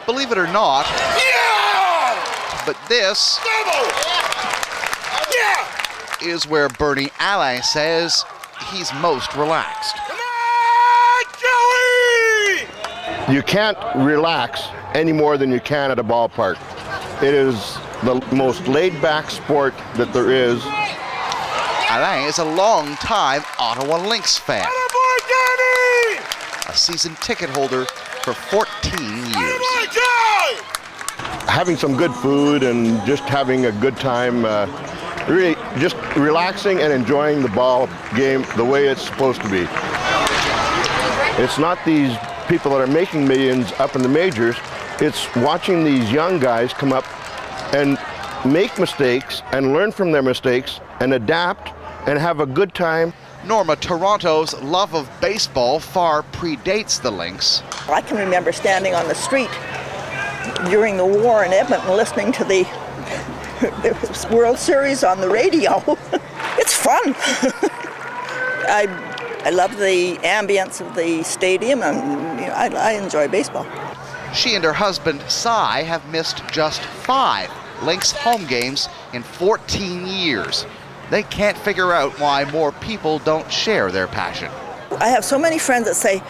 Believe it or not, but this is where Bernie Allain says he's most relaxed. You can't relax any more than you can at a ballpark. It is the most laid-back sport that there is. Allain is a long-time Ottawa Lynx fan, a season ticket holder for 14 years. Having some good food and just having a good time, really just relaxing and enjoying the ball game the way it's supposed to be. It's not these people that are making millions up in the majors, it's watching these young guys come up and make mistakes and learn from their mistakes and adapt and have a good time. Norma, Toronto's love of baseball far predates the Lynx. I can remember standing on the street during the war in Edmonton listening to the World Series on the radio. It's fun. I love the ambience of the stadium, and I enjoy baseball. She and her husband, Cy, have missed just 5 Lynx home games in 14 years. They can't figure out why more people don't share their passion. I have so many friends that say,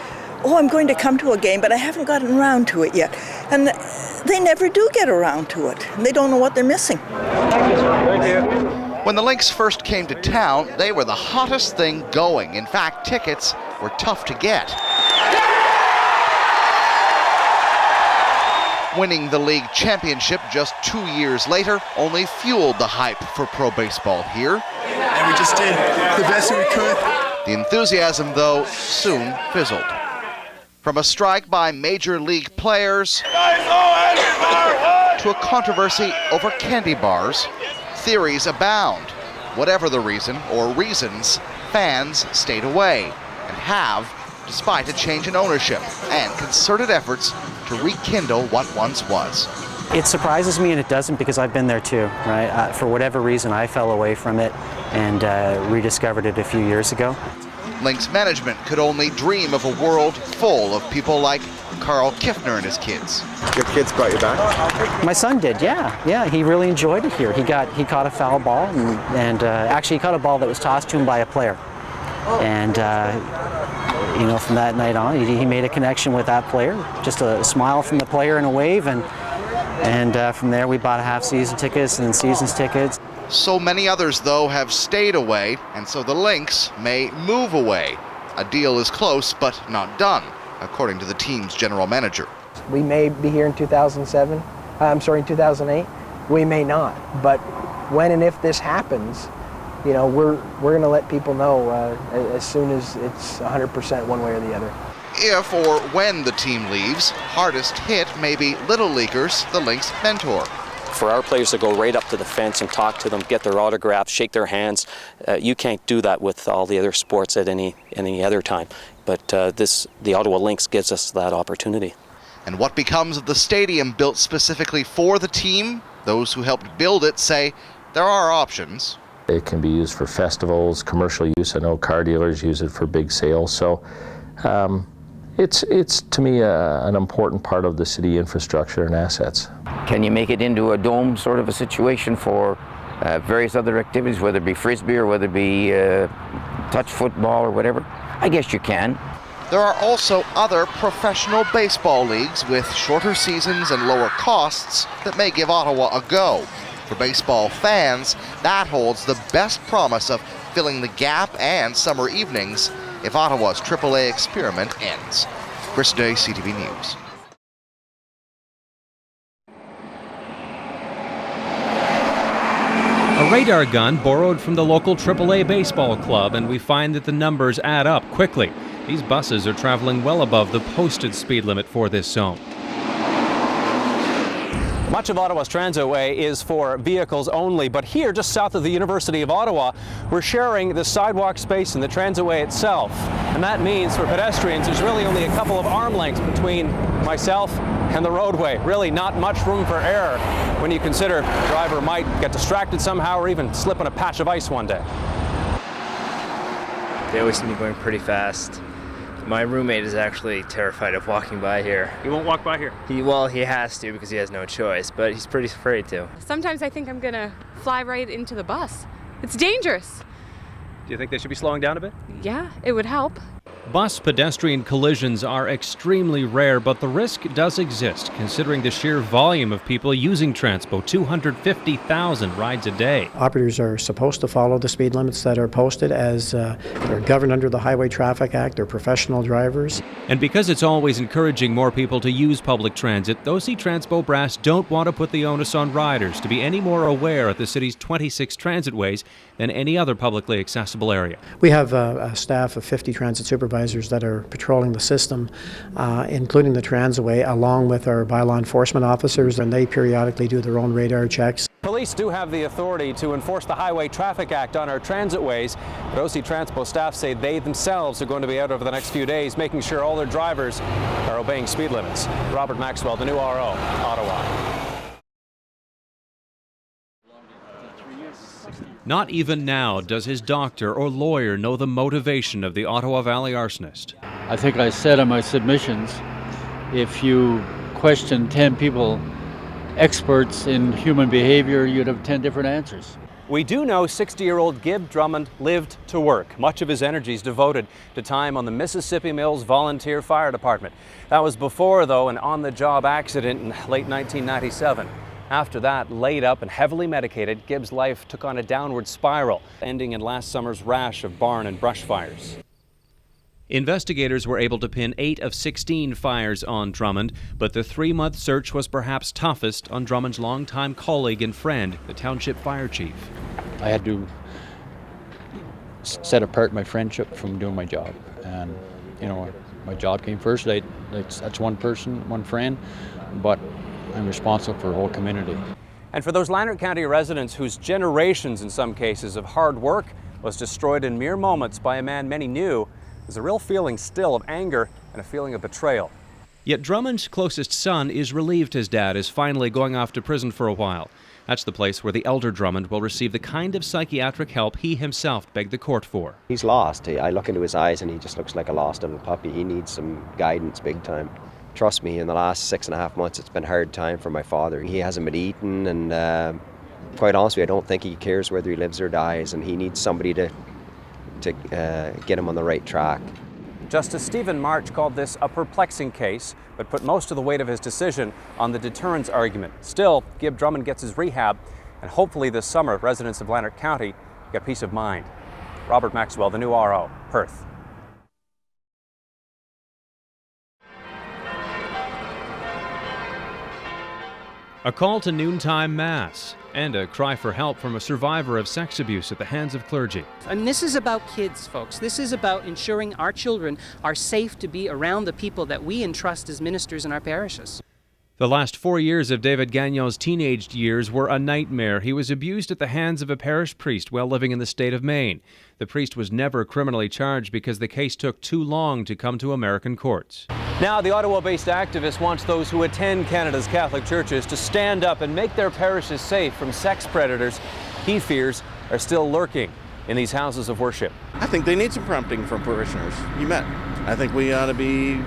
oh, I'm going to come to a game, but I haven't gotten around to it yet. And they never do get around to it. And they don't know what they're missing. Thank you. When the Lynx first came to town, they were the hottest thing going. In fact, tickets were tough to get. Winning the league championship just 2 years later only fueled the hype for pro baseball here. And we just did the best we could. The enthusiasm, though, soon fizzled. From a strike by major league players to a controversy over candy bars, theories abound. Whatever the reason or reasons, fans stayed away and have, despite a change in ownership and concerted efforts to rekindle what once was. It surprises me, and it doesn't, because I've been there too, right? For whatever reason, I fell away from it and rediscovered it a few years ago. Lynx management could only dream of a world full of people like Carl Kiffner and his kids. Your kids brought you back? My son did, yeah. He really enjoyed it here. He caught a foul ball, and actually he caught a ball that was tossed to him by a player. And from that night on, he made a connection with that player. Just a smile from the player and a wave, and from there we bought half-season tickets and season's tickets. So many others, though, have stayed away, and so the Lynx may move away. A deal is close, but not done, according to the team's general manager. We may be here in 2008. We may not, but when and if this happens, we're going to let people know as soon as it's 100% one way or the other. If or when the team leaves, hardest hit may be Little Leaguers, the Lynx mentor. For our players to go right up to the fence and talk to them, get their autographs, shake their hands, you can't do that with all the other sports at any other time. But the Ottawa Lynx gives us that opportunity. And what becomes of the stadium built specifically for the team? Those who helped build it say there are options. It can be used for festivals, commercial use. I know car dealers use it for big sales. So it's to me an important part of the city infrastructure and assets. Can you make it into a dome sort of a situation for various other activities, whether it be frisbee or whether it be touch football or whatever? I guess you can. There are also other professional baseball leagues with shorter seasons and lower costs that may give Ottawa a go. For baseball fans, that holds the best promise of filling the gap and summer evenings if Ottawa's AAA experiment ends. Chris Day, CTV News. A radar gun borrowed from the local AAA baseball club, and we find that the numbers add up quickly. These buses are traveling well above the posted speed limit for this zone. Much of Ottawa's Transitway is for vehicles only, but here, just south of the University of Ottawa, we're sharing the sidewalk space and the Transitway itself. And that means for pedestrians, there's really only a couple of arm lengths between myself and the roadway. Really not much room for error when you consider the driver might get distracted somehow or even slip on a patch of ice one day. They always seem to be going pretty fast. My roommate is actually terrified of walking by here. He won't walk by here? He has to because he has no choice, but he's pretty afraid to. Sometimes I think I'm gonna fly right into the bus. It's dangerous. Do you think they should be slowing down a bit? Yeah, it would help. Bus pedestrian collisions are extremely rare, but the risk does exist, considering the sheer volume of people using Transpo, 250,000 rides a day. Operators are supposed to follow the speed limits that are posted as they're governed under the Highway Traffic Act. They're professional drivers. And because it's always encouraging more people to use public transit, the OC Transpo brass don't want to put the onus on riders to be any more aware at the city's 26 transitways than any other publicly accessible area. We have a staff of 50 transit supervisors that are patrolling the system, including the Transitway, along with our bylaw enforcement officers, and they periodically do their own radar checks. Police do have the authority to enforce the Highway Traffic Act on our transitways, but OC Transpo staff say they themselves are going to be out over the next few days making sure all their drivers are obeying speed limits. Robert Maxwell, the new RO, Ottawa. Not even now does his doctor or lawyer know the motivation of the Ottawa Valley arsonist. I think I said in my submissions, if you question 10 people, experts in human behavior, you'd have 10 different answers. We do know 60-year-old Gib Drummond lived to work. Much of his energy is devoted to time on the Mississippi Mills Volunteer Fire Department. That was before, though, an on-the-job accident in late 1997. After that, laid up and heavily medicated, Gibbs' life took on a downward spiral, ending in last summer's rash of barn and brush fires. Investigators were able to pin 8 of 16 fires on Drummond, but the 3-month search was perhaps toughest on Drummond's longtime colleague and friend, the township fire chief. I had to set apart my friendship from doing my job, and my job came first. That's one person, one friend, but I'm responsible for the whole community. And for those Lanark County residents whose generations, in some cases, of hard work was destroyed in mere moments by a man many knew, there's a real feeling still of anger and a feeling of betrayal. Yet Drummond's closest son is relieved his dad is finally going off to prison for a while. That's the place where the elder Drummond will receive the kind of psychiatric help he himself begged the court for. He's lost. I look into his eyes and he just looks like a lost little puppy. He needs some guidance big time. Trust me, in the last 6.5 months, it's been a hard time for my father. He hasn't been eating, and quite honestly, I don't think he cares whether he lives or dies, and he needs somebody to get him on the right track. Justice Stephen March called this a perplexing case, but put most of the weight of his decision on the deterrence argument. Still, Gib Drummond gets his rehab, and hopefully this summer, residents of Lanark County get peace of mind. Robert Maxwell, the new RO, Perth. A call to noontime mass, and a cry for help from a survivor of sex abuse at the hands of clergy. And this is about kids, folks. This is about ensuring our children are safe to be around the people that we entrust as ministers in our parishes. The last 4 years of David Gagnon's teenage years were a nightmare. He was abused at the hands of a parish priest while living in the state of Maine. The priest was never criminally charged because the case took too long to come to American courts. Now, the Ottawa-based activist wants those who attend Canada's Catholic churches to stand up and make their parishes safe from sex predators he fears are still lurking in these houses of worship. I think they need some prompting from parishioners. You met. I think we ought to be,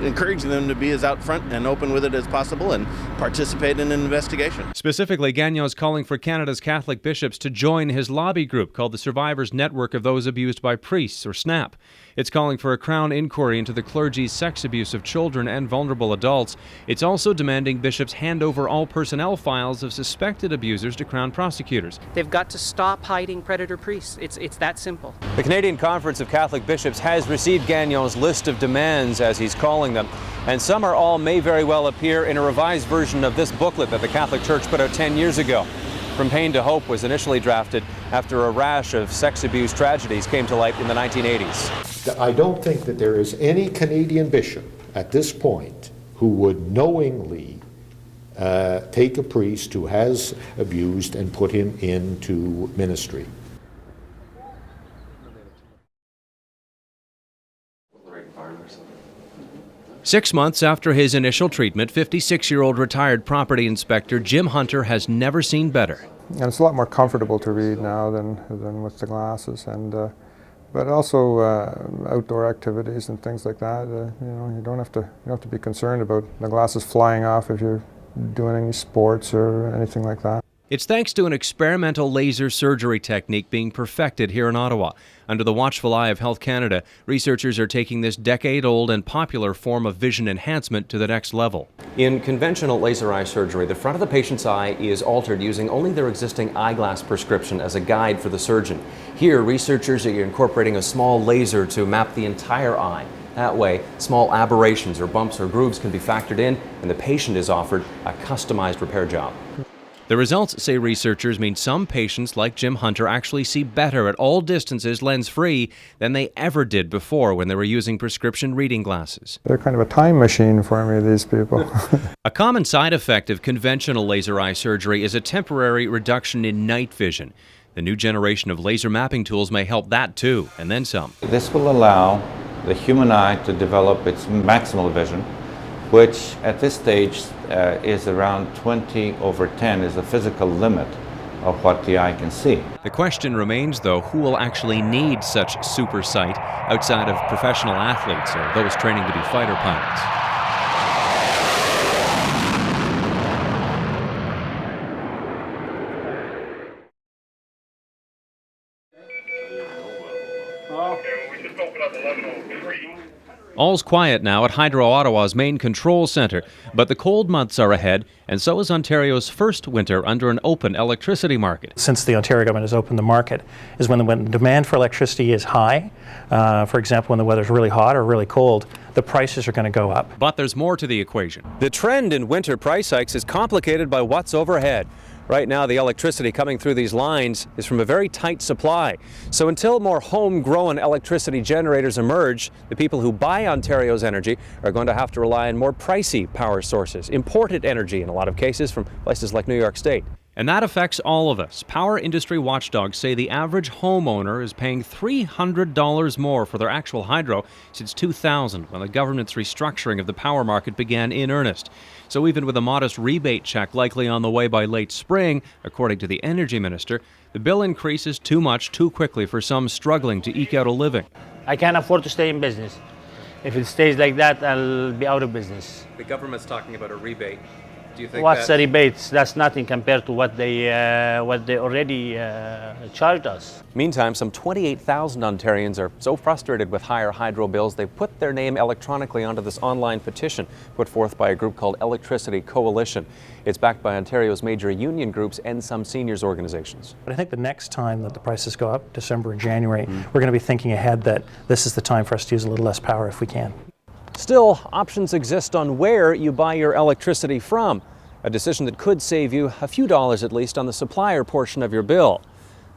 encouraging them to be as out front and open with it as possible and participate in an investigation. Specifically, Gagnon is calling for Canada's Catholic bishops to join his lobby group called the Survivors Network of Those Abused by Priests, or SNAP. It's calling for a Crown inquiry into the clergy's sex abuse of children and vulnerable adults. It's also demanding bishops hand over all personnel files of suspected abusers to Crown prosecutors. They've got to stop hiding predator priests. It's that simple. The Canadian Conference of Catholic Bishops has received Gagnon's list of demands, as he's calling them, and some or all may very well appear in a revised version of this booklet that the Catholic Church put out 10 years ago. From Pain to Hope was initially drafted after a rash of sex abuse tragedies came to light in the 1980s. I don't think that there is any Canadian bishop at this point who would knowingly take a priest who has abused and put him into ministry. Six months after his initial treatment, 56-year-old retired property inspector Jim Hunter has never seen better. And it's a lot more comfortable to read now than with the glasses, and But also outdoor activities and things like that. You don't have to be concerned about the glasses flying off if you're doing any sports or anything like that. It's thanks to an experimental laser surgery technique being perfected here in Ottawa. Under the watchful eye of Health Canada, researchers are taking this decade-old and popular form of vision enhancement to the next level. In conventional laser eye surgery, the front of the patient's eye is altered using only their existing eyeglass prescription as a guide for the surgeon. Here, researchers are incorporating a small laser to map the entire eye. That way, small aberrations or bumps or grooves can be factored in, and the patient is offered a customized repair job. The results, say researchers, mean some patients like Jim Hunter actually see better at all distances lens-free than they ever did before when they were using prescription reading glasses. They're kind of a time machine for me, these people. A common side effect of conventional laser eye surgery is a temporary reduction in night vision. The new generation of laser mapping tools may help that too, and then some. This will allow the human eye to develop its maximal vision, which at this stage is around 20/10 is the physical limit of what the eye can see. The question remains, though, who will actually need such super sight outside of professional athletes or those training to be fighter pilots? All's quiet now at Hydro Ottawa's main control centre, but the cold months are ahead, and so is Ontario's first winter under an open electricity market. Since the Ontario government has opened the market is when the demand for electricity is high. For example, when the weather's really hot or really cold, the prices are going to go up. But there's more to the equation. The trend in winter price hikes is complicated by what's overhead. Right now, the electricity coming through these lines is from a very tight supply. So until more homegrown electricity generators emerge, the people who buy Ontario's energy are going to have to rely on more pricey power sources, imported energy in a lot of cases from places like New York State. And that affects all of us. Power industry watchdogs say the average homeowner is paying $300 more for their actual hydro since 2000, when the government's restructuring of the power market began in earnest. So even with a modest rebate check likely on the way by late spring, according to the energy minister, the bill increase is too much too quickly for some struggling to eke out a living. I can't afford to stay in business. If it stays like that, I'll be out of business. The government's talking about a rebate. Do you think What's the rebates? That's nothing compared to what they already charged us. Meantime, some 28,000 Ontarians are so frustrated with higher hydro bills, they've put their name electronically onto this online petition put forth by a group called Electricity Coalition. It's backed by Ontario's major union groups and some seniors organizations. But I think the next time that the prices go up, December and January, we're going to be thinking ahead that this is the time for us to use a little less power if we can. Still, options exist on where you buy your electricity from, a decision that could save you a few dollars at least on the supplier portion of your bill.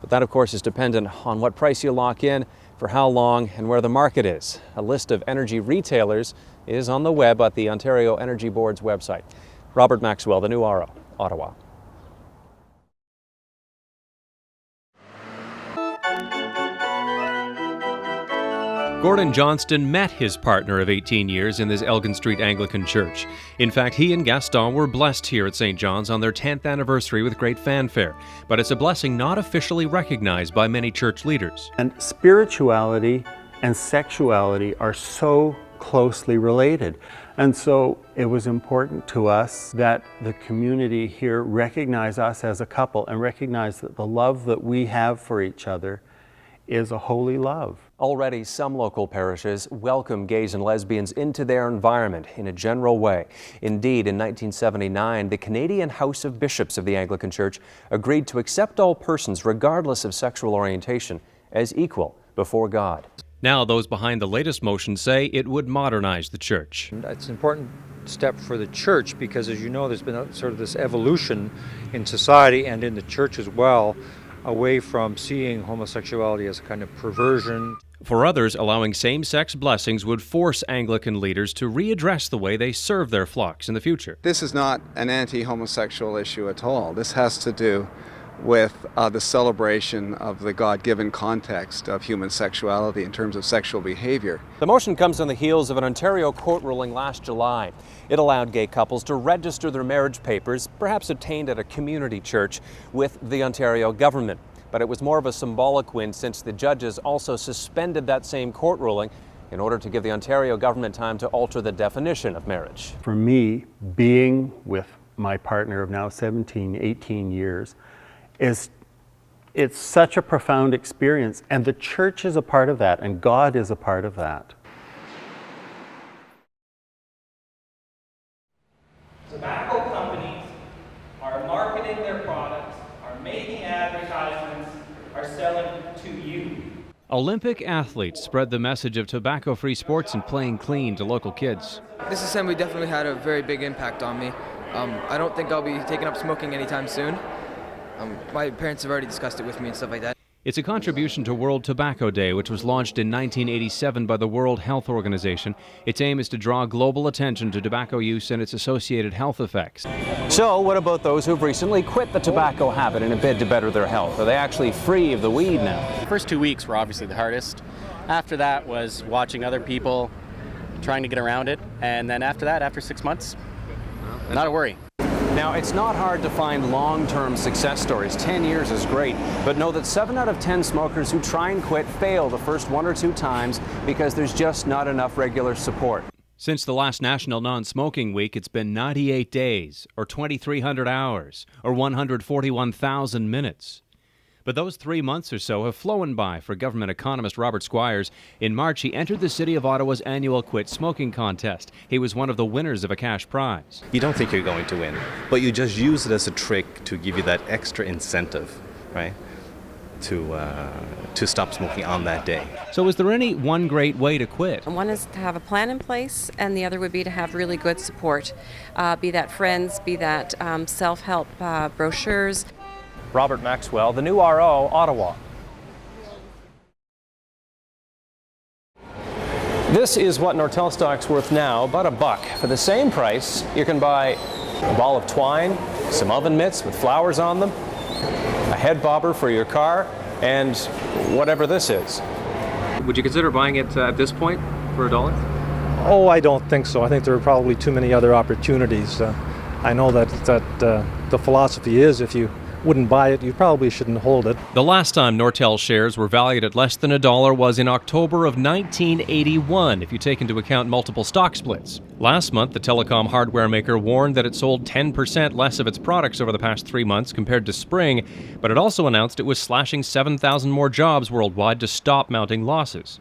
But that, of course, is dependent on what price you lock in, for how long, and where the market is. A list of energy retailers is on the web at the Ontario Energy Board's website. Robert Maxwell, The New RO, Ottawa. Gordon Johnston met his partner of 18 years in this Elgin Street Anglican Church. In fact, he and Gaston were blessed here at St. John's on their 10th anniversary with great fanfare. But it's a blessing not officially recognized by many church leaders. And spirituality and sexuality are so closely related. And so it was important to us that the community here recognize us as a couple and recognize that the love that we have for each other is a holy love. Already, some local parishes welcome gays and lesbians into their environment in a general way. Indeed, in 1979, the Canadian House of Bishops of the Anglican Church agreed to accept all persons, regardless of sexual orientation, as equal before God. Now, those behind the latest motion say it would modernize the church. It's an important step for the church because, as you know, there's been sort of this evolution in society and in the church as well, away from seeing homosexuality as a kind of perversion. For others, allowing same-sex blessings would force Anglican leaders to readdress the way they serve their flocks in the future. This is not an anti-homosexual issue at all. This has to do with the celebration of the God-given context of human sexuality in terms of sexual behavior. The motion comes on the heels of an Ontario court ruling last July. It allowed gay couples to register their marriage papers, perhaps obtained at a community church, with the Ontario government. but it was more of a symbolic win since the judges also suspended that same court ruling in order to give the Ontario government time to alter the definition of marriage. For me, being with my partner of now 17, 18 years, it's such a profound experience, and the church is a part of that, and God is a part of that. Tobacco companies are marketing their products, are making advertisements, are selling to you. Olympic athletes spread the message of tobacco-free sports and playing clean to local kids. This assembly definitely had a very big impact on me. I don't think I'll be taking up smoking anytime soon. My parents have already discussed it with me and stuff like that. It's a contribution to World Tobacco Day, which was launched in 1987 by the World Health Organization. Its aim is to draw global attention to tobacco use and its associated health effects. So what about those who've recently quit the tobacco habit in a bid to better their health? Are they actually free of the weed now? The first 2 weeks were obviously the hardest. After that was watching other people, trying to get around it, and then after that, after 6 months, not a worry. Now, it's not hard to find long-term success stories. 10 years is great, but know that 7 out of 10 smokers who try and quit fail the first 1 or 2 times because there's just not enough regular support. Since the last National Non-Smoking Week, it's been 98 days, or 2,300 hours, or 141,000 minutes. But those 3 months or so have flown by for government economist Robert Squires. In March, he entered the City of Ottawa's annual Quit Smoking contest. He was one of the winners of a cash prize. You don't think you're going to win, but you just use it as a trick to give you that extra incentive, right, to stop smoking on that day. So is there any one great way to quit? One is to have a plan in place, and the other would be to have really good support, be that friends, be that self-help brochures. Robert Maxwell, the new RO, Ottawa. This is what Nortel stock's worth now, about $1. For the same price, you can buy a ball of twine, some oven mitts with flowers on them, a head bobber for your car, and whatever this is. Would you consider buying it at this point for $1? Oh, I don't think so. I think there are probably too many other opportunities. I know that the philosophy is if you wouldn't buy it, you probably shouldn't hold it. The last time Nortel shares were valued at less than $1 was in October of 1981, if you take into account multiple stock splits. Last month, the telecom hardware maker warned that it sold 10% less of its products over the past 3 months compared to spring, but it also announced it was slashing 7,000 more jobs worldwide to stop mounting losses.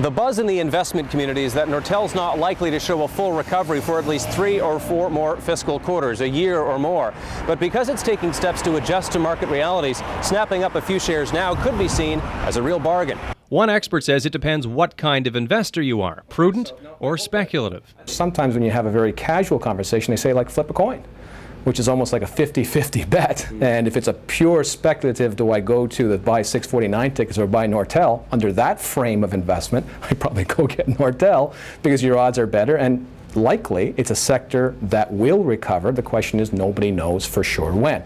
The buzz in the investment community is that Nortel's not likely to show a full recovery for at least 3 or 4 more fiscal quarters, a year or more. But because it's taking steps to adjust to market realities, snapping up a few shares now could be seen as a real bargain. One expert says it depends what kind of investor you are, prudent or speculative. Sometimes when you have a very casual conversation, they say like flip a coin, which is almost like a 50-50 bet. And if it's a pure speculative, do I go to the buy 649 tickets or buy Nortel, under that frame of investment, I'd probably go get Nortel because your odds are better, and likely it's a sector that will recover. The question is nobody knows for sure when.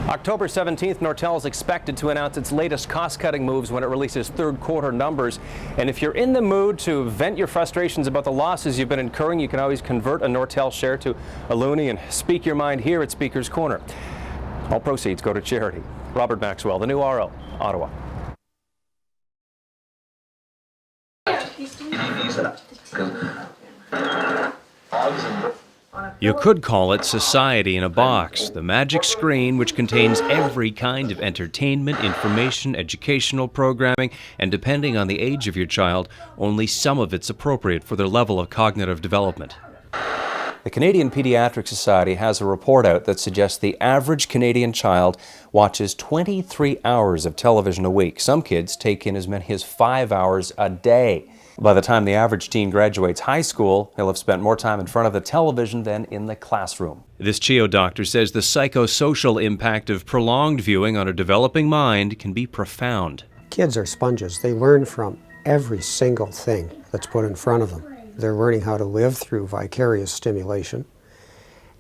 October 17th, Nortel is expected to announce its latest cost-cutting moves when it releases third quarter numbers. And if you're in the mood to vent your frustrations about the losses you've been incurring, you can always convert a Nortel share to a loonie and speak your mind here at Speaker's Corner. All proceeds go to charity. Robert Maxwell, the new RO, Ottawa. You could call it society in a box, the magic screen which contains every kind of entertainment, information, educational programming, and depending on the age of your child, only some of it's appropriate for their level of cognitive development. The Canadian Pediatric Society has a report out that suggests the average Canadian child watches 23 hours of television a week. Some kids take in as many as 5 hours a day. By the time the average teen graduates high school, he'll have spent more time in front of the television than in the classroom. This CHEO doctor says the psychosocial impact of prolonged viewing on a developing mind can be profound. Kids are sponges. They learn from every single thing that's put in front of them. They're learning how to live through vicarious stimulation.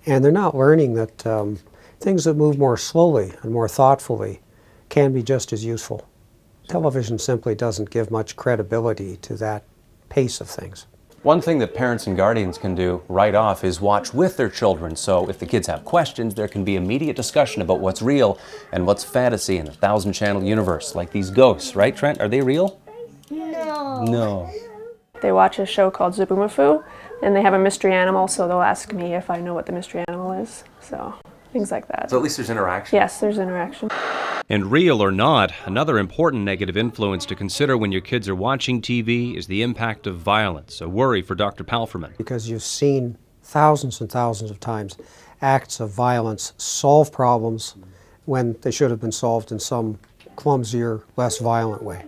And they're not learning that things that move more slowly and more thoughtfully can be just as useful. Television simply doesn't give much credibility to that pace of things. One thing that parents and guardians can do right off is watch with their children. So if the kids have questions, there can be immediate discussion about what's real and what's fantasy in a 1,000-channel universe, like these ghosts, right, Trent? Are they real? No. No. They watch a show called Zubumafu, and they have a mystery animal, so they'll ask me if I know what the mystery animal is. So things like that. So at least there's interaction. Yes, there's interaction. And real or not, another important negative influence to consider when your kids are watching TV is the impact of violence, a worry for Dr. Palferman. Because you've seen thousands and thousands of times acts of violence solve problems when they should have been solved in some clumsier, less violent way.